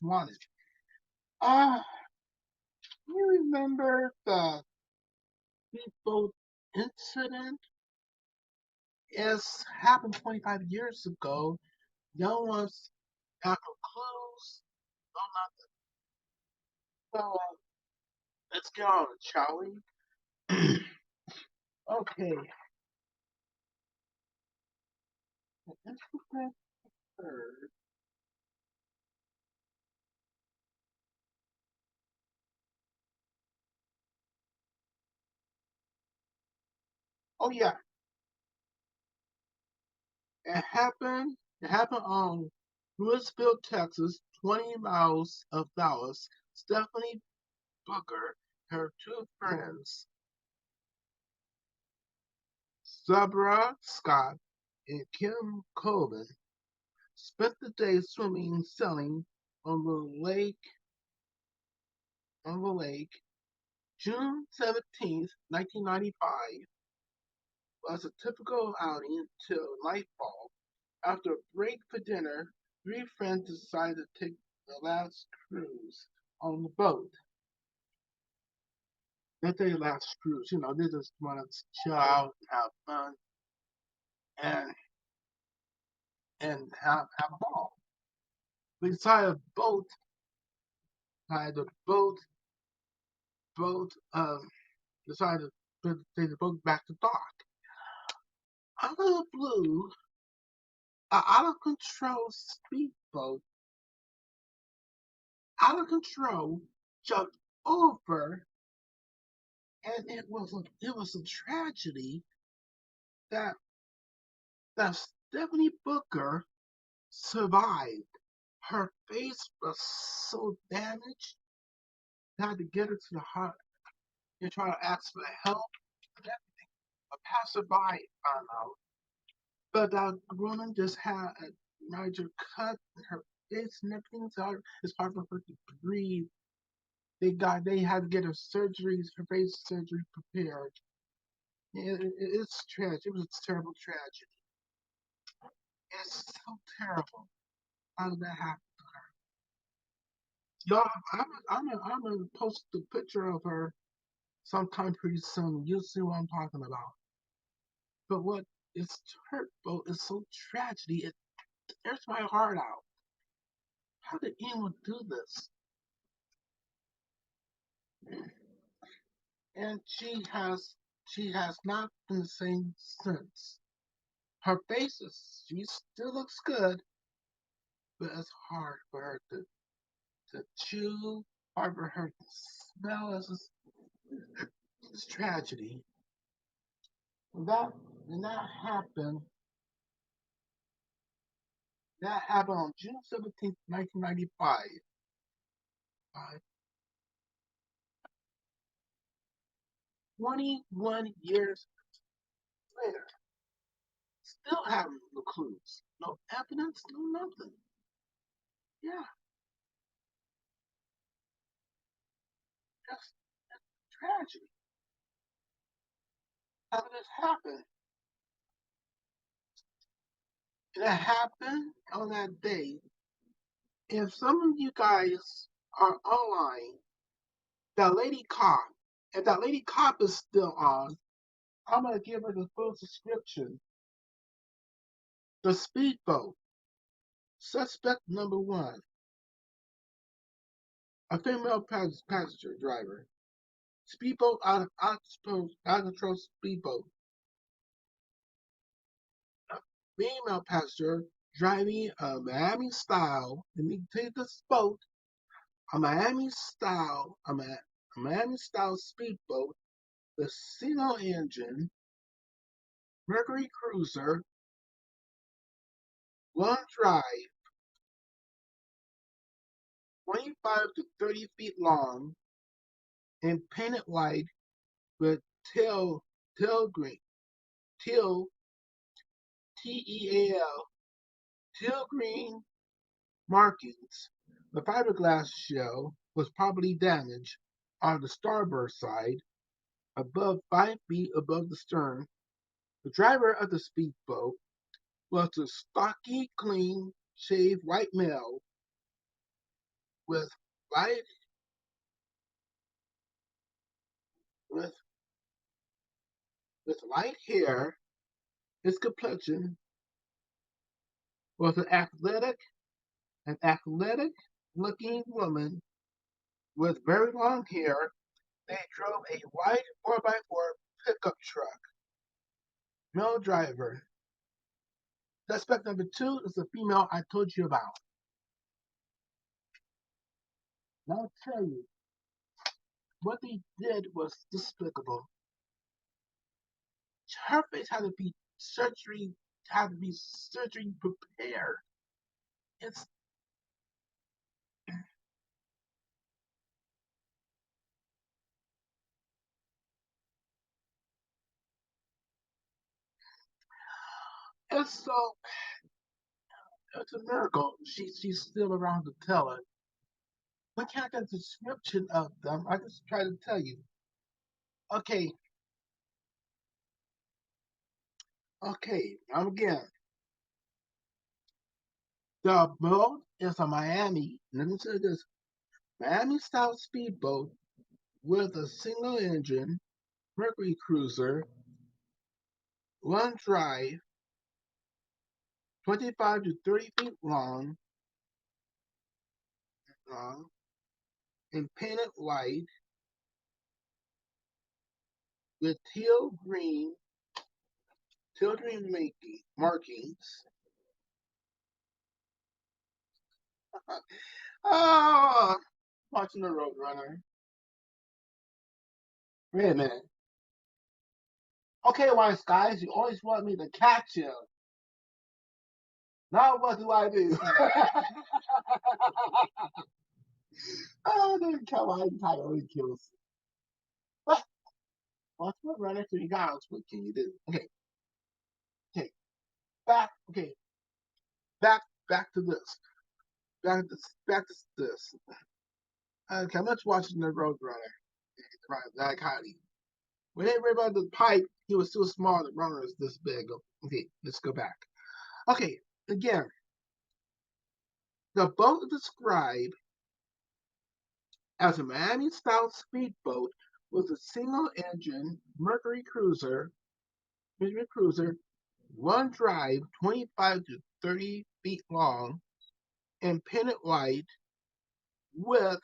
wanted. Uh, you remember the speedboat incident? It's happened 25 years ago. No one's got no clues. No nothing. So let's get on it, shall we? Okay. The incident occurred. Oh yeah, it happened on Louisville, Texas, 20 miles of Dallas. Stephanie Booker, her two friends, Sabra Scott and Kim Colvin, spent the day swimming and sailing on the lake. June 17th, 1995 was a typical outing till nightfall. After a break for dinner, three friends decided to take the last cruise on the boat. Not their last cruise, they just want to chill out, have fun, and have a ball. We decided boat decided to take the boat back to dock. Out of the blue, an out of control, jumped over, and it was a tragedy that Stephanie Booker survived. Her face was so damaged, they had to get her to the heart and try to ask for help. A passerby found out, but that woman just had a major cut in her face and everything. So it's hard for her to breathe. They had to get her face surgery prepared. It's tragic. It was a terrible tragedy. It's so terrible. How did that happen? Y'all, I'm gonna post the picture of her sometime pretty soon. You'll see what I'm talking about. But what is hurtful is so tragedy. It tears my heart out. How did anyone do this? And she has not been the same since. Her she still looks good, but it's hard for her to chew, hard for her to smell. It's tragedy. That and that happened on June 17th, 1995. 21 years later, still having no clues, no evidence, no nothing. Yeah, just tragedy. How did this happen? It happened on that day. If some of you guys are online, that lady cop, if that lady cop is still on, I'm gonna give her the full description. The speedboat. Suspect number one, a female passenger driver. Speedboat out of control speedboat. A female passenger driving a Miami style. Let me take this boat. A Miami style speedboat the single engine Mercury Cruiser, one drive, 25 to 30 feet long, and painted white with teal green, teal, Teal, teal green markings. The fiberglass shell was probably damaged on the starboard side, above 5 feet above the stern. The driver of the speedboat was a stocky, clean, shaved white male with light with light hair, his complexion was an athletic looking woman with very long hair. They drove a white 4x4 pickup truck. Male driver. Suspect number two is the female I told you about. Now I'll tell you, what they did was despicable. Her face had to be surgery prepared. It's so it's a miracle. She's still around to tell it. We can't get a description of them. I just try to tell you. Okay, okay. Now again, the boat is a Miami. Listen to this: Miami style speedboat with a single engine Mercury cruiser, one drive, 25 to 30 feet long, and painted white with teal green markings. Oh, watching the Roadrunner. Wait a minute. Okay, wise guys, you always want me to catch you. Now what do I do? Oh, the Kawaii Coyote kills. But watch what runner so you guys, what can you do? Okay, okay, back back to this. Back to this. Okay, I'm just watching the Roadrunner. Right, that Coyote. When they were about the pipe, he was so small, the runner was this big. Okay, let's go back. Okay, again, the boat is described as a Miami-style speedboat with a single-engine Mercury cruiser, one drive, 25 to 30 feet long, and painted white with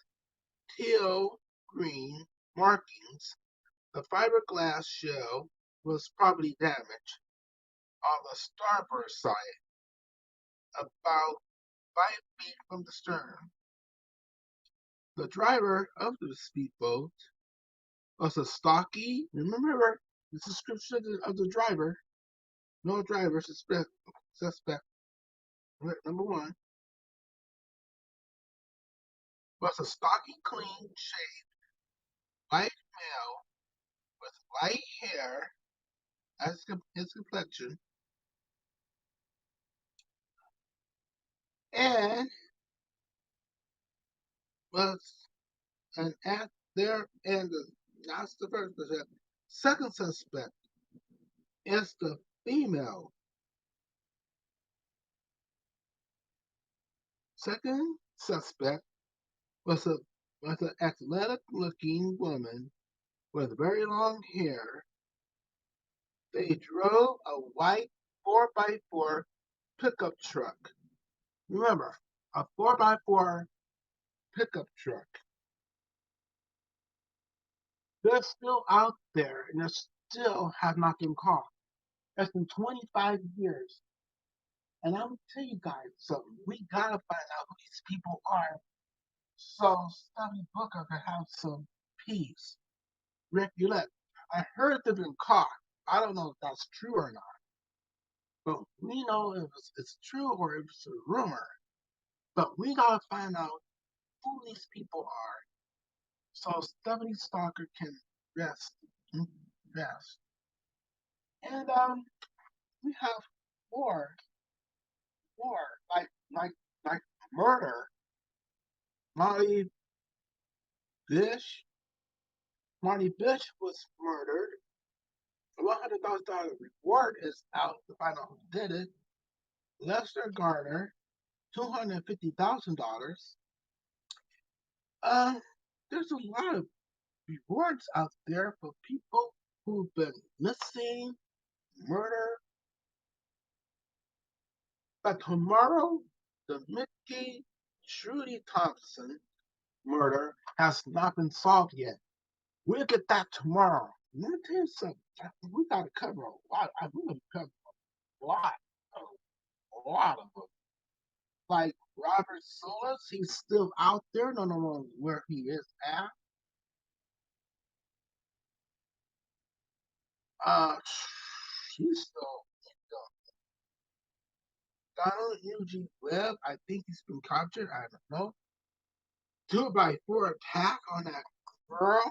teal green markings. The fiberglass shell was probably damaged on the starboard side, about 5 feet from the stern. The driver of the speedboat was a stocky, remember the description of the driver, no driver, suspect, number one, was a stocky, clean shaved white male with light hair as his complexion, and was an at there, and that's the first suspect. Second suspect is the female. Second suspect was a was an athletic looking woman with very long hair. They drove a white 4x4 pickup truck. Remember, a 4x4 pickup truck. They're still out there and they still have not been caught. It's been 25 years. And I'm gonna tell you guys something. We gotta find out who these people are so Stubby Booker can have some peace. Rick, you let I heard they've been caught. I don't know if that's true or not. But we know if it's true or if it's a rumor. But we gotta find out who these people are so Stephanie Stalker can rest. mm, Rest. And we have more, more like murder. Molly Bish. Marty Bish was murdered. A $100,000 reward is out to find out who did it. Lester Garner, $250,000. Uh, there's a lot of rewards out there for people who've been missing, murder. But tomorrow, the Mickey Trudy Thompson murder has not been solved yet. We'll get that tomorrow. Let me tell you something. We got to cover a lot. We're going to cover a lot, a lot of them. Like Robert Solis, he's still out there. No, no, no, where he is at. Uh, he's still Donald Eugene Webb. I think he's been captured. I don't know. 2 by 4 attack on that girl.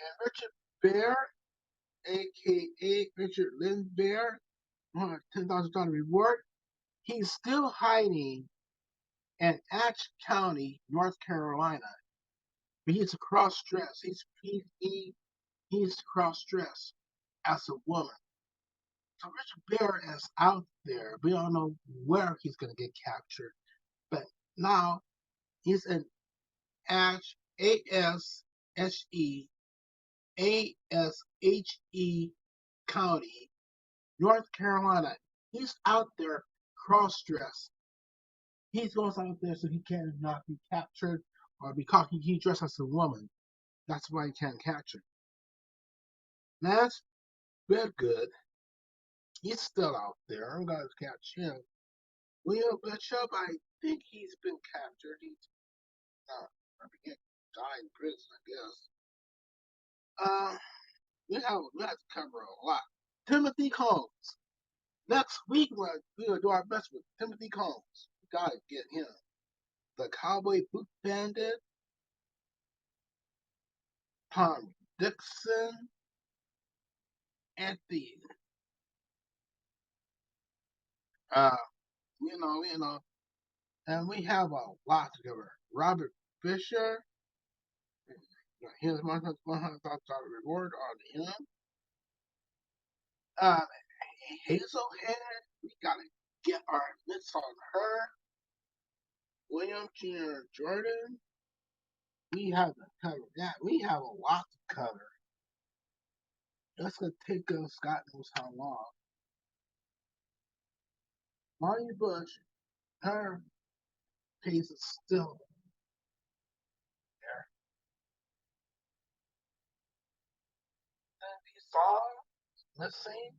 And Richard Bear, aka Richard Lynn Bear, $10,000 reward. He's still hiding in Ashe County, North Carolina. But he's cross dressed. He's cross dressed as a woman. So Richard Bear is out there. We don't know where he's gonna get captured. But now he's in Ashe ASHE County, North Carolina. He's out there cross dressed. He goes out there so he cannot be captured or because he dressed as a woman. That's why he can't capture. That's good. He's still out there. I'm gonna catch him. William Bishop, I think he's been captured. He's not. I forget. Die in prison, I guess. Uh, we have to cover a lot. Timothy Combs. Next week we'll do our best with Timothy Combs. We gotta get him. The Cowboy Boot Bandit, Tom Dixon, Anthony. Uh, and we have a lot to cover. Robert Fisher, here's $100,000 reward on him. Uh, Hazelhead, we gotta get our mitts on her. William Jr. Jordan, we have to cover that. We have a lot to cover. That's gonna take us God knows how long. Marty Bush, her case is still there. And we saw missing.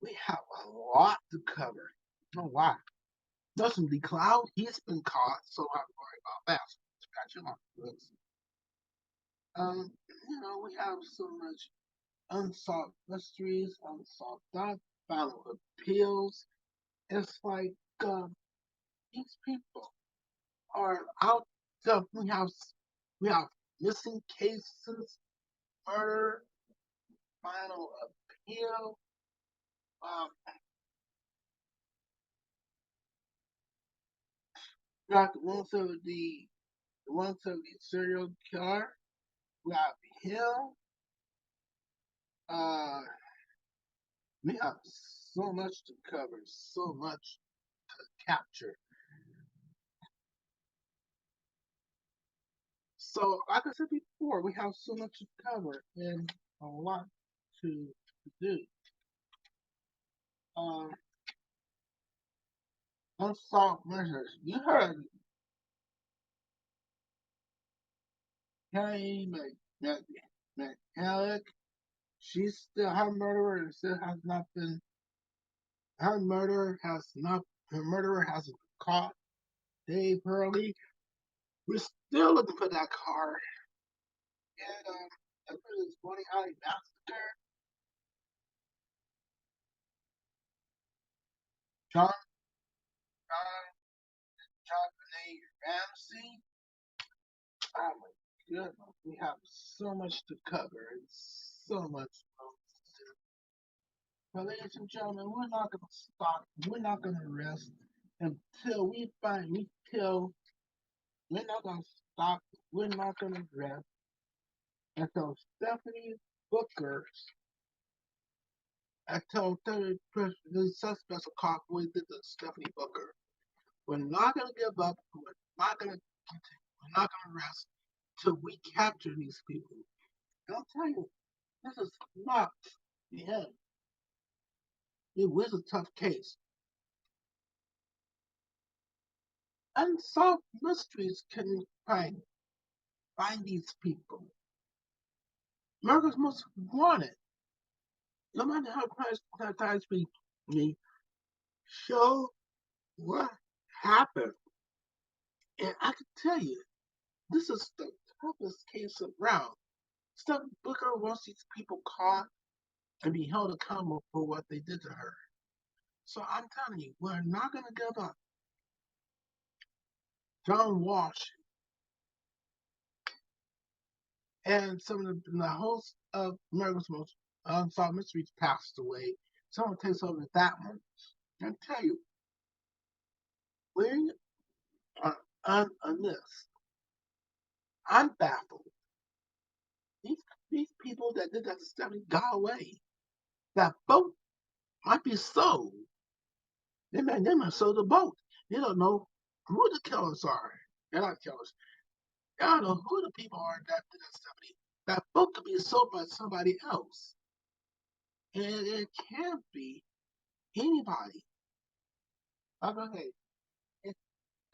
We have a lot to cover. A lot. Dustin D. Cloud, he's been caught, so I don't worry about that. Scratch him off the list. We have so much unsolved mysteries, unsolved thoughts, final appeals. It's like these people are out there. We have missing cases, murder, final appeal. Um, we got the 170 serial killer. We have Hill. Uh, we have so much to cover, so much to capture. So, like I said before, we have so much to cover and a lot to do. Um, Unsolved Mysteries. You heard Kelly McAllick. She's still her murderer still has not been. Her murderer has not. Her murderer hasn't been caught. Dave Hurley. We're still looking for that car. And after this Bonnie Alley massacre, John John John Benet Ramsey. Oh my goodness, we have so much to cover and so much to do. But ladies and gentlemen, we're not gonna stop. We're not gonna rest until we find until we're not gonna stop. We're not gonna rest until Stephanie Booker until the suspects are caught with the Stephanie Booker. We're not going to give up. We're not going to continue. We're not going to rest till we capture these people. And I'll tell you, this is not the end. It was a tough case. Unsolved mysteries can find these people. America's most wanted. No matter how times we show what happened. And I can tell you, this is the toughest case around. Stephen Booker wants these people caught and be held accountable for what they did to her. So I'm telling you, we're not going to give up. John Walsh and some of the hosts of America's Most Unsolved Mysteries passed away. Someone takes over that one. I tell you, we are on this. I'm baffled. These, these people that did that to Stephanie got away. That boat might be sold. They might sold the boat. They don't know who the killers are. They're not killers. They don't know who the people are that did that Stephanie. That boat could be sold by somebody else. And it can't be anybody. Like I say,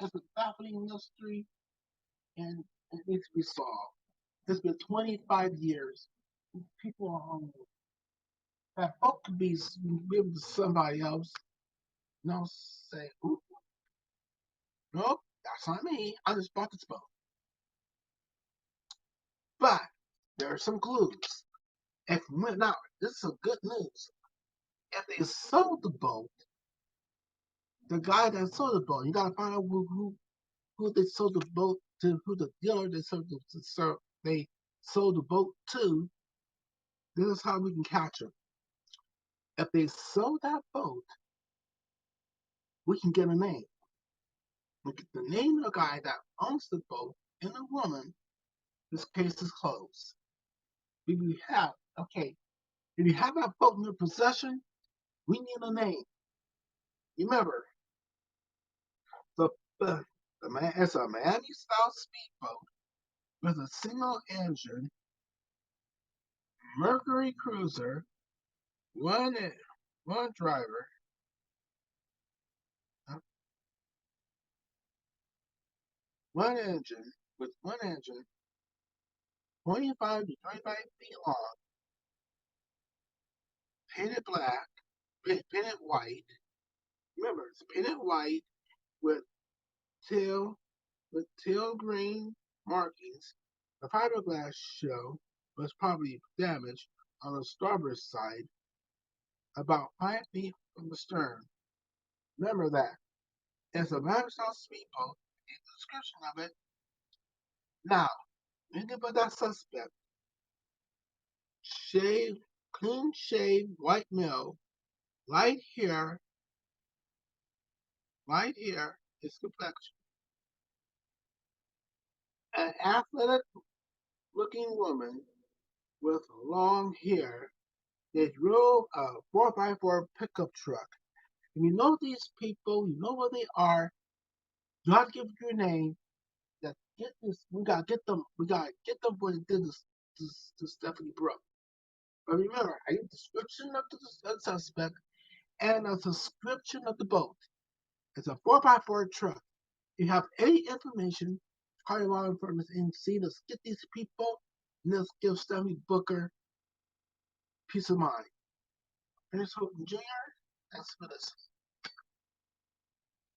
it's a baffling mystery and it needs to be solved. It's been 25 years. People are on that boat could be given to somebody else. No, say, oop, nope, that's not me. I just bought this boat. But there are some clues. If now, this is some good news. If they sold the boat, the guy that sold the boat, you gotta find out who they sold the boat to, who the dealer they sold the boat to. This is how we can catch them. If they sold that boat, we can get a name. We get the name of the guy that owns the boat and the woman. This case is closed. If you have okay, if you have that boat in your possession, we need a name. Remember, the it's a Miami style speedboat with a single engine Mercury cruiser, one one driver, uh, one engine, 25 to 35 feet long, painted black, painted white. Remember, it's painted white with tail teal green markings. The fiberglass shell was probably damaged on the starboard side, about 5 feet from the stern. Remember that. It's a Microsoft speedboat. The description of it. Now, think about that suspect. Shaved, clean shaved white male, light hair, his complexion. An athletic looking woman with long hair. They drove a 4x4 pickup truck. And you know these people, you know where they are. Do not give your name. That get this. We gotta get them. We gotta get them what they did to Stephanie Brooke. But remember, I give a description of the suspect and a description of the boat. It's a 4x4 truck. If you have any information, call your law enforcement and see. Let's get these people and let's give Stephanie Booker peace of mind. And it's Jr. Thanks for listening.